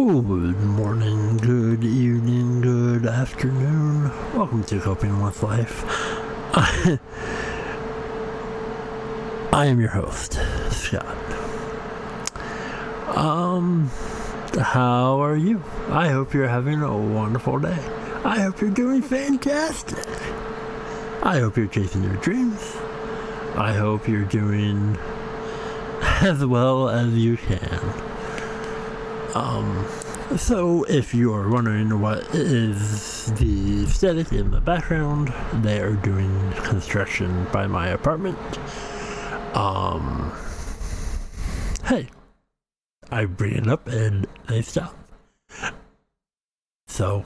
Good morning, good evening, good afternoon. Welcome to Coping with Life. I am your host, Scott. How are you? I hope you're having a wonderful day. I hope you're doing fantastic. I hope you're chasing your dreams. I hope you're doing as well as you can. So if you are wondering what is the static in the background, they are doing construction by my apartment. Hey, I bring it up and they stop. So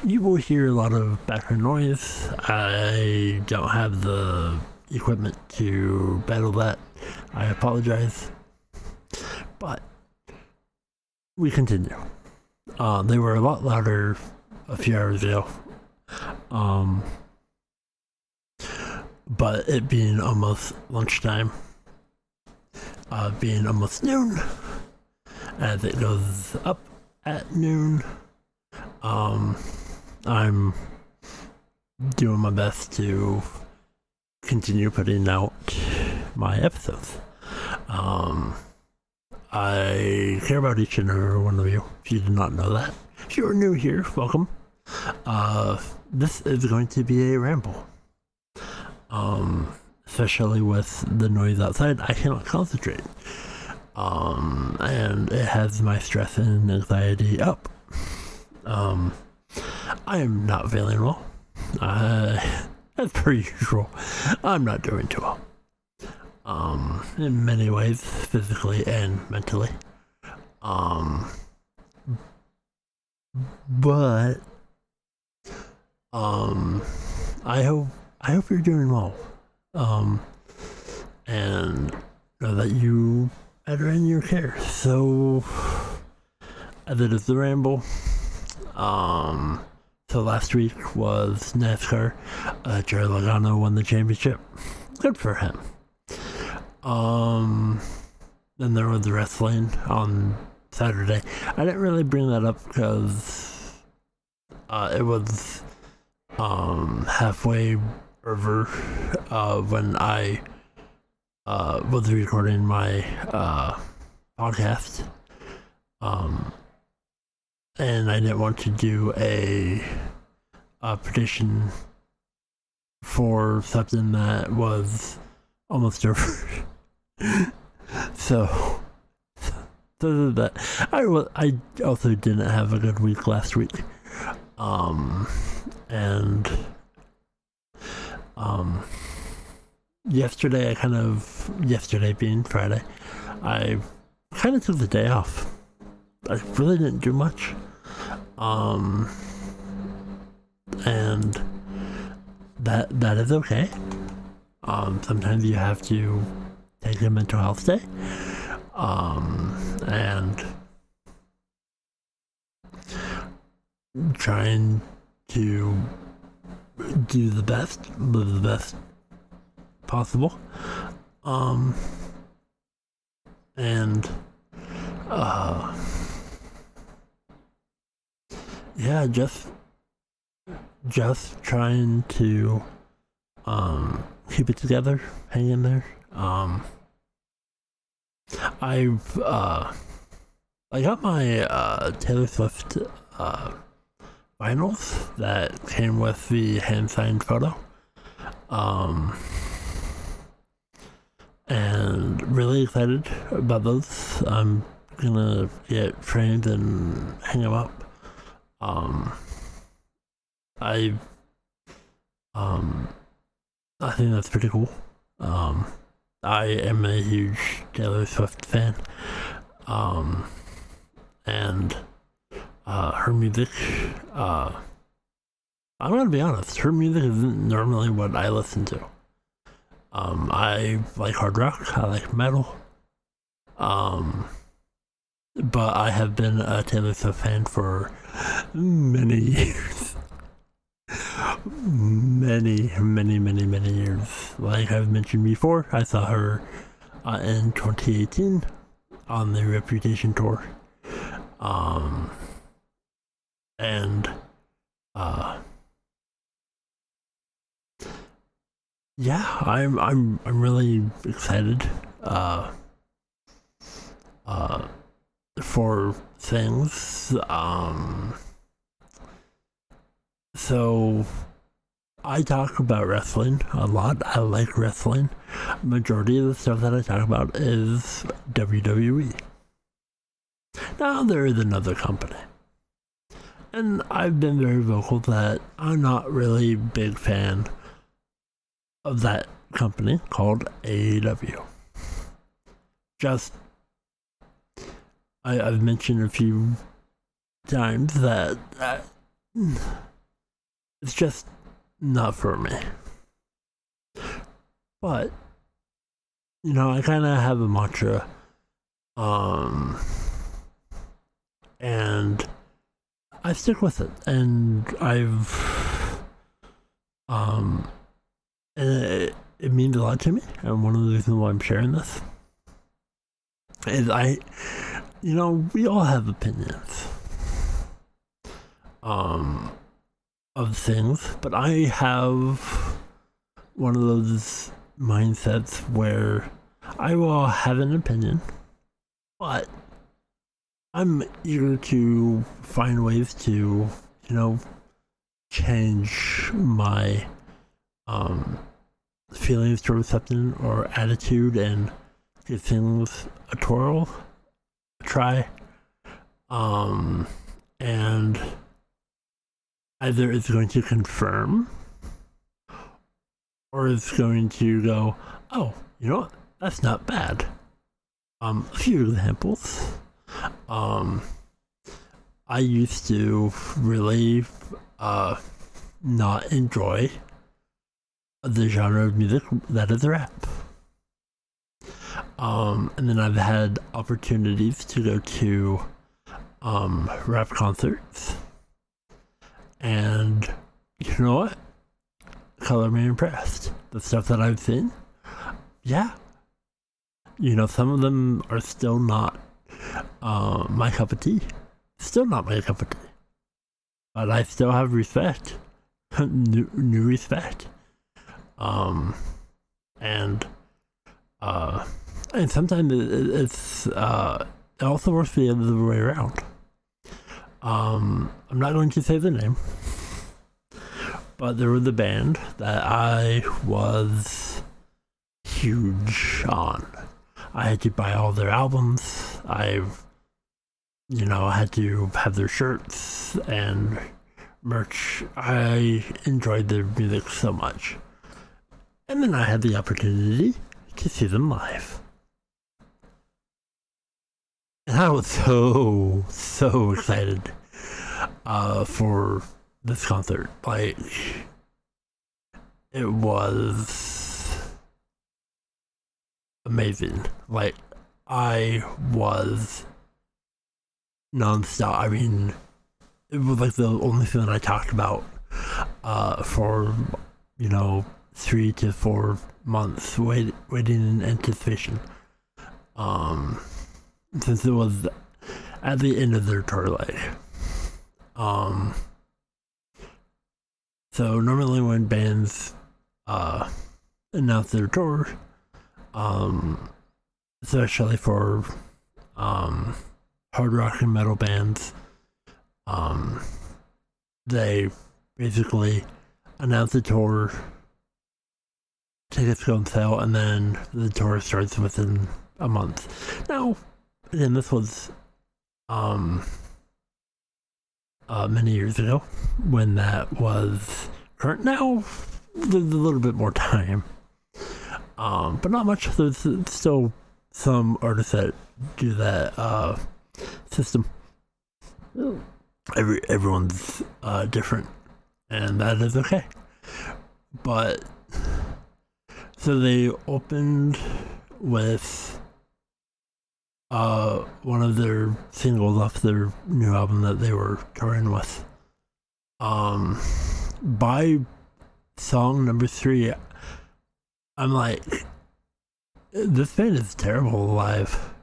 you will hear a lot of background noise. I don't have the equipment to battle that. I apologize. But we continue. They were a lot louder a few hours ago. But it being almost lunchtime, being almost noon, as it goes up at noon, I'm doing my best to continue putting out my episodes. I care about each and every one of you. If you did not know that, if you are new here, welcome. This is going to be a ramble. Especially with the noise outside, I cannot concentrate. And it has my stress and anxiety up. I am not feeling well. As per usual, I'm not doing too well. In many ways, physically and mentally. But I hope you're doing well. And know that you are in your care. So as it is the ramble. So last week was NASCAR. Joey Logano won the championship. Good for him. Then there was the wrestling on Saturday. I didn't really bring that up because it was halfway over when I was recording my podcast. And I didn't want to do a prediction for something that was almost over. So that I also didn't have a good week last week. Yesterday yesterday being Friday, I kind of took the day off. I really didn't do much. And that is okay. Sometimes you have to take a mental health day. And trying to do the best, live the best possible. Yeah, just trying to keep it together, hang in there. I got my Taylor Swift vinyls that came with the hand-signed photo. And really excited about those. I'm gonna get framed and hang them up. I think that's pretty cool. I am a huge Taylor Swift fan. And her music, I'm gonna be honest, her music isn't normally what I listen to. I like hard rock, I like metal. But I have been a Taylor Swift fan for many years. Many years. Like I've mentioned before, I saw her in 2018 on the Reputation tour. Um, and yeah, I'm really excited uh, for things. So I talk about wrestling a lot. I like wrestling. Majority of the stuff that I talk about is WWE. Now there is another company, and I've been very vocal that I'm not really a big fan of that company called AEW. Just I've mentioned a few times that it's just not for me. But I kind of have a mantra, and I stick with it, and and it means a lot to me. And one of the reasons why I'm sharing this is we all have opinions, of things, but I have one of those mindsets where I will have an opinion, but I'm eager to find ways to, change my feelings towards something or attitude and give things a try. And either it's going to confirm or it's going to go, oh, you know what? That's not bad. A few examples. I used to really not enjoy the genre of music that is rap. And then I've had opportunities to go to rap concerts. And you know what? Color me impressed. The stuff that I've seen, yeah. Some of them are still not my cup of tea. Still not my cup of tea. But I still have respect. new respect. And sometimes it also works the other way around. I'm not going to say the name, but there was a band that I was huge on. I had to buy all their albums. I had to have their shirts and merch. I enjoyed their music so much. And then I had the opportunity to see them live. And I was so excited for this concert. Like, it was amazing. Like, I was nonstop. I mean, it was like the only thing that I talked about for 3 to 4 months waiting in anticipation. Since it was at the end of their tour leg. So normally when bands announce their tour, especially for hard rock and metal bands, they basically announce the tour, tickets go on sale, and then the tour starts within a month. Now, again, this was many years ago when that was current. Now there's a little bit more time, but not much. There's still some artists that do that system. Everyone's different, and that is okay. But so they opened with one of their singles off their new album that they were touring with. By song number 3, I'm like, this band is terrible live.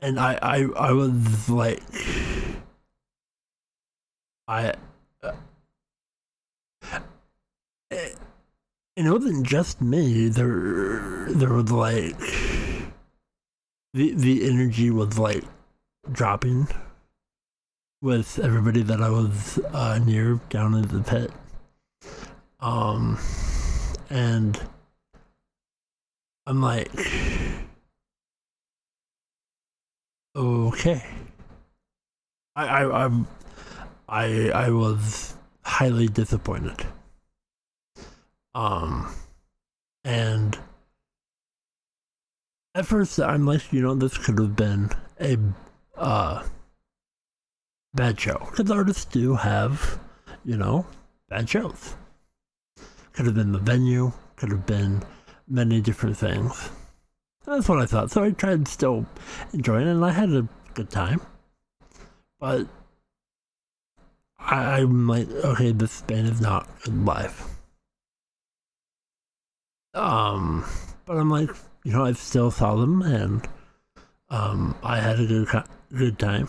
and I was like, I, and it wasn't just me. There was like the energy was like dropping with everybody that I was near down in the pit. And I'm like, okay. I was highly disappointed. And at first I'm like, this could have been a bad show, because artists do have, bad shows. Could have been the venue, could have been many different things. That's what I thought. So I tried still enjoying it, and I had a good time. But I'm like, okay, this band is not good live. But I'm like, I still saw them, and I had a good time.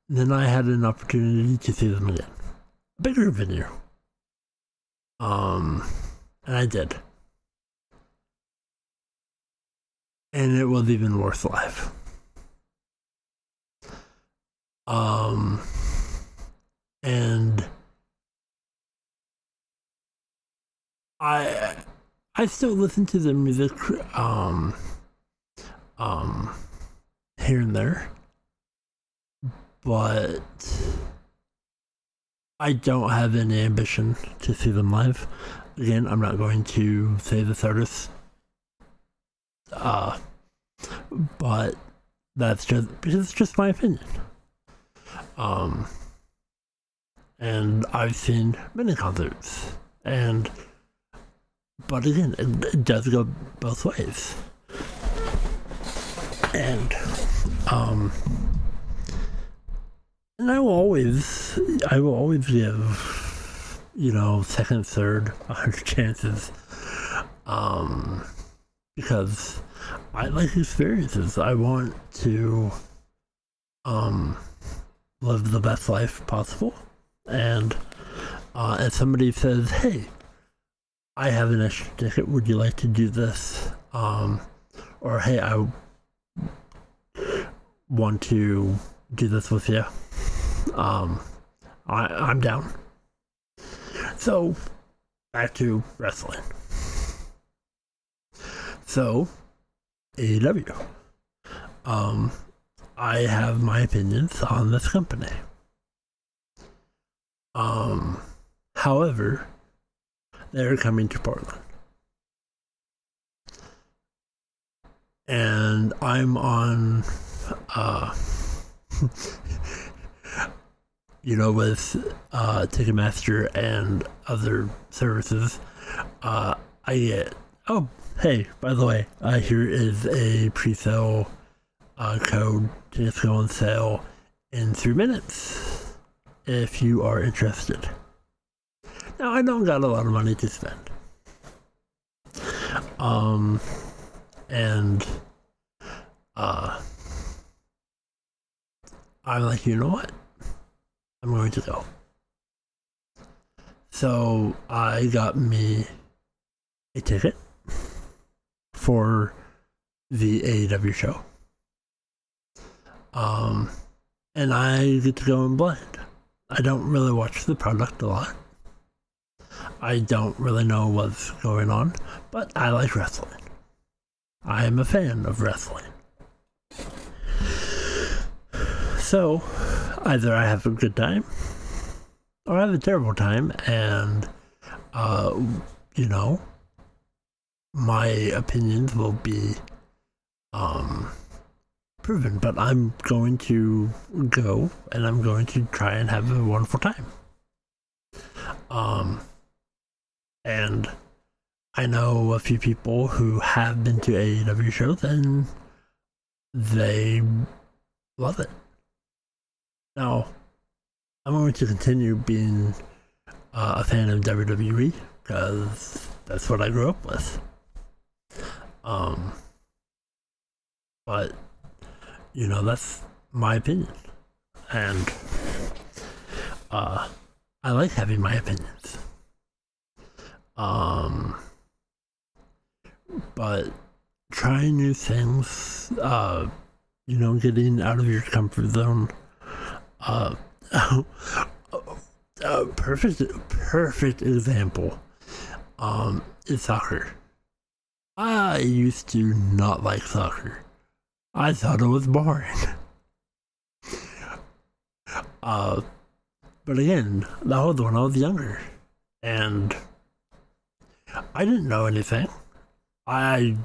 Then I had an opportunity to see them again, a bigger venue. And I did, and it was even worse live. And I still listen to the music here and there, but I don't have any ambition to see them live. Again, I'm not going to say this artist, but that's just because it's just my opinion. And I've seen many concerts, but again, it does go both ways. And I will always give, second, third, 100 chances, because I like experiences. I want to, live the best life possible. And if somebody says, hey, I have an extra ticket, would you like to do this? Or hey, I want to do this with you. I'm down. So, back to wrestling. So, AEW. I have my opinions on this company. However, they're coming to Portland. And I'm on, with Ticketmaster and other services, I get, oh, hey, by the way, here is a pre-sale code to just go on sale in 3 minutes if you are interested. Now, I don't got a lot of money to spend. And I'm like, you know what? I'm going to go. So I got me a ticket for the AEW show. And I get to go in blind. I don't really watch the product a lot. I don't really know what's going on, but I like wrestling. I am a fan of wrestling. So, either I have a good time, or I have a terrible time, and, my opinions will be, proven, but I'm going to go, and I'm going to try and have a wonderful time. And I know a few people who have been to AEW shows, and they love it. Now, I'm going to continue being a fan of WWE, because that's what I grew up with. But, that's my opinion. And I like having my opinions. But trying new things, getting out of your comfort zone. Perfect example is soccer. I used to not like soccer. I thought it was boring. But again, that was when I was younger, and I didn't know anything. I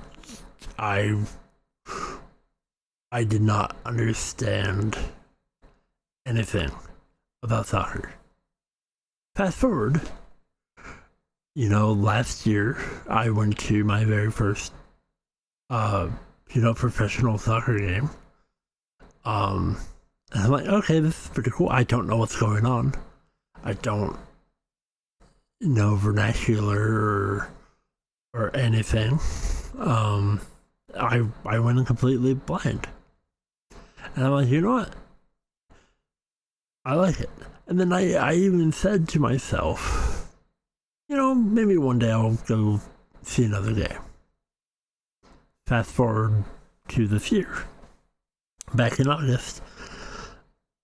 did not understand anything about soccer. Fast forward, last year I went to my very first, professional soccer game. And I'm like, okay, this is pretty cool. I don't know what's going on. I don't know vernacular or anything. I went in completely blind. And I'm like, you know what? I like it. And then I even said to myself, maybe one day I'll go see another game. Fast forward to this year. Back in August,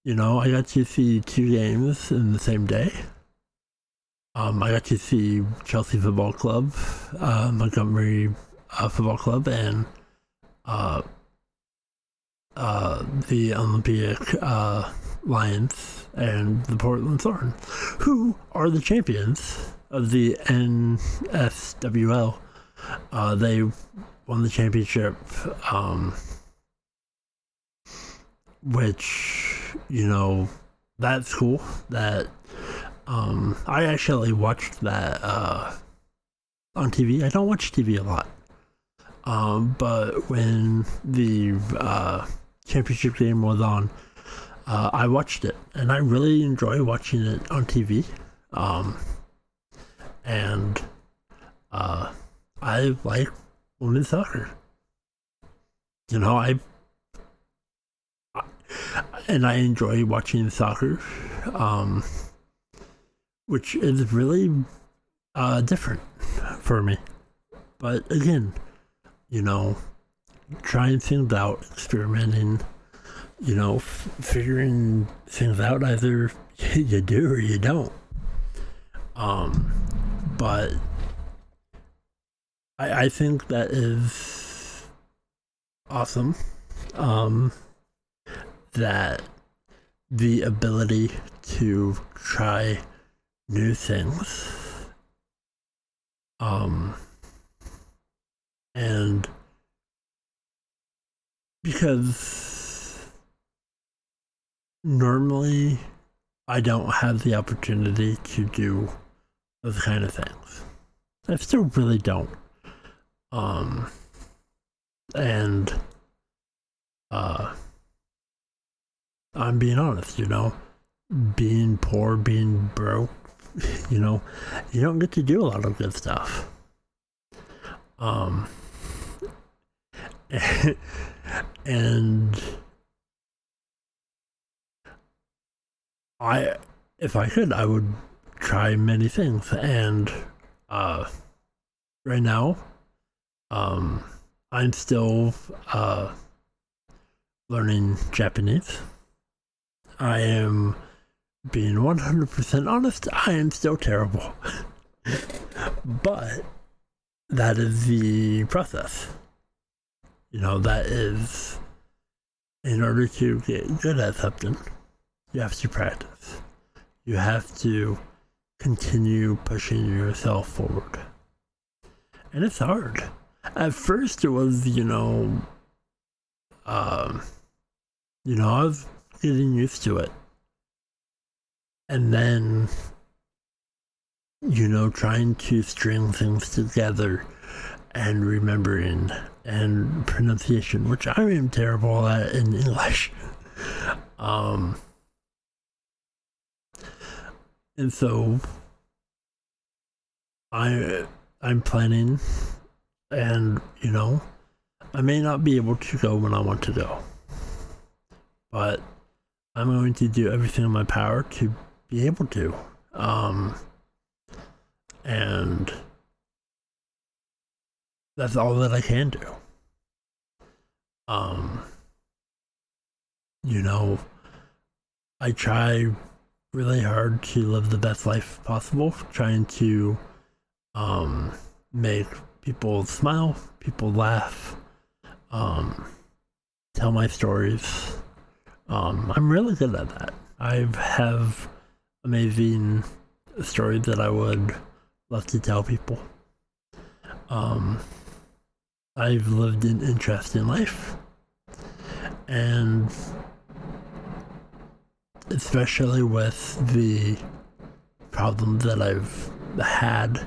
I got to see 2 games in the same day. I got to see Chelsea Football Club, Montgomery Football Club, and the Olympic Lions and the Portland Thorn, who are the champions of the NSWL. They won the championship, which, that's cool. That I actually watched that on TV. I don't watch TV a lot. But when the championship game was on, I watched it, and I really enjoy watching it on TV. And I like women's soccer. I enjoy watching soccer, which is really different for me. But again, trying things out, experimenting, figuring things out. Either you do or you don't. But I think that is awesome. That the ability to try new things, and because normally I don't have the opportunity to do those kind of things. I still really don't. And I'm being honest, being poor, being broke, you don't get to do a lot of good stuff. And if I could, I would try many things. And right now, I'm still learning Japanese. I am being 100% honest, I am still terrible. But that is the process. That is, in order to get good at something, you have to practice. You have to continue pushing yourself forward. And it's hard. At first it was, I was getting used to it. And then, trying to string things together and remembering and pronunciation, which I am terrible at in English. And so I'm planning, and I may not be able to go when I want to go, but I'm going to do everything in my power to be able to. And that's all that I can do. You know, I try really hard to live the best life possible, trying to make people smile, people laugh, tell my stories. I'm really good at that. I have amazing stories that I would love to tell people. I've lived an interesting life, and especially with the problems that I've had,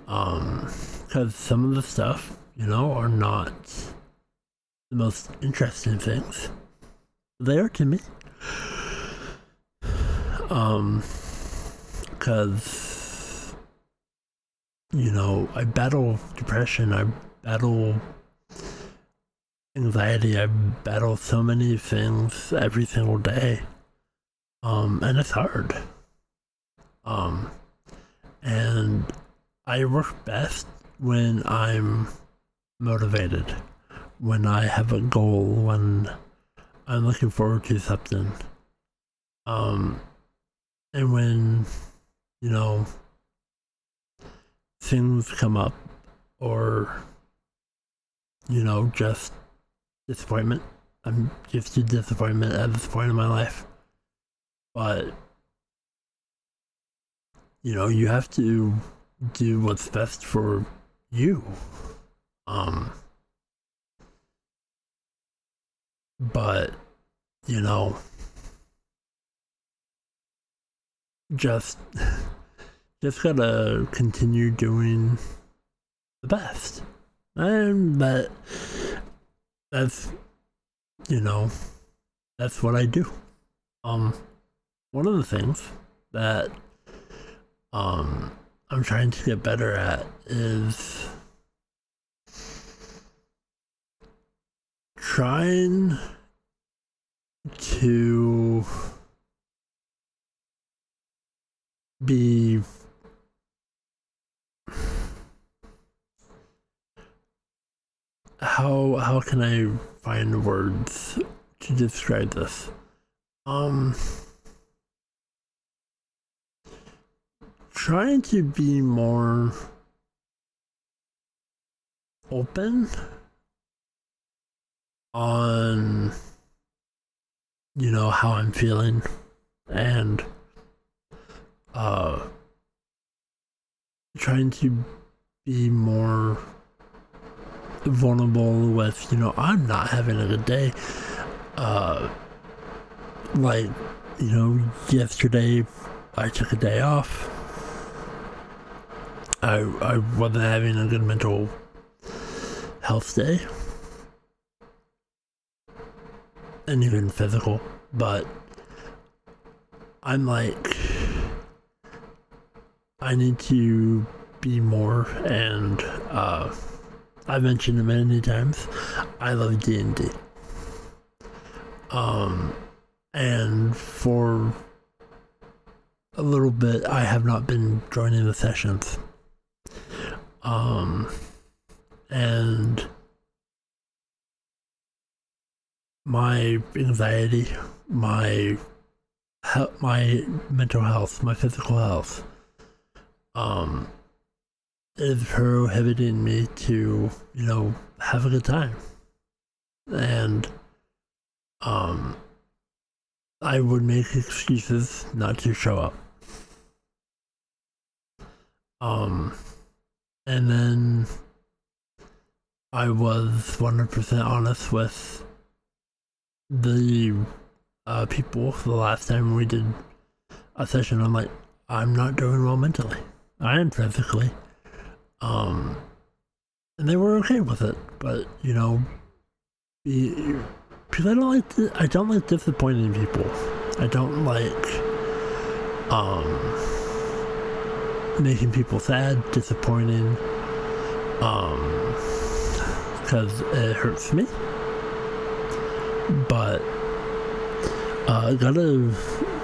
because some of the stuff, are not the most interesting things. They are to me. Because, I battle depression, I battle anxiety, I battle so many things every single day. And it's hard. And I work best when I'm motivated, when I have a goal, when I'm looking forward to something. And when, things come up, or, just disappointment. I'm used to disappointment at this point in my life. But, you have to do what's best for you. But, just gotta continue doing the best. And that's what I do. One of the things that I'm trying to get better at is trying to be how can I find words to describe this? Trying to be more open on how I'm feeling, and trying to be more vulnerable with I'm not having a good day. Yesterday I took a day off. I wasn't having a good mental health day, and even physical, but I'm like, I need to be more, and I've mentioned it many times, I love D&D. And for a little bit, I have not been joining the sessions. And my anxiety, my mental health, my physical health, is prohibiting me to, have a good time. And, I would make excuses not to show up. And then I was 100% honest with the people the last time we did a session. I'm like, I'm not doing well mentally. I am physically. And they were okay with it, but because I don't like disappointing people. I don't like making people sad, disappointing. Because because it hurts me. But gotta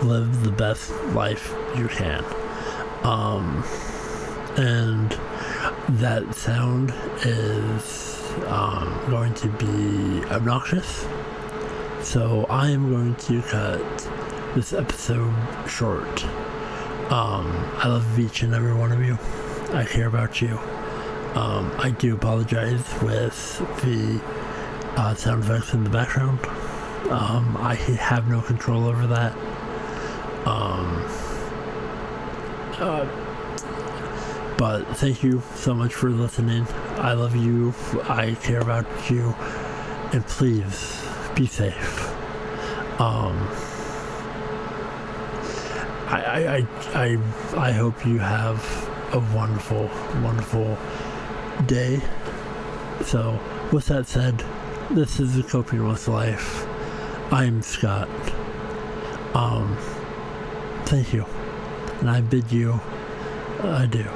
live the best life you can. And that sound is going to be obnoxious. So I am going to cut this episode short. I love each and every one of you. I care about you. I do apologize with the sound effects in the background. I have no control over that. But thank you so much for listening. I love you. I care about you. And please be safe. I hope you have a wonderful, wonderful day. So, with that said, this is the Coping with Life. I'm Scott. Thank you. And I bid you adieu.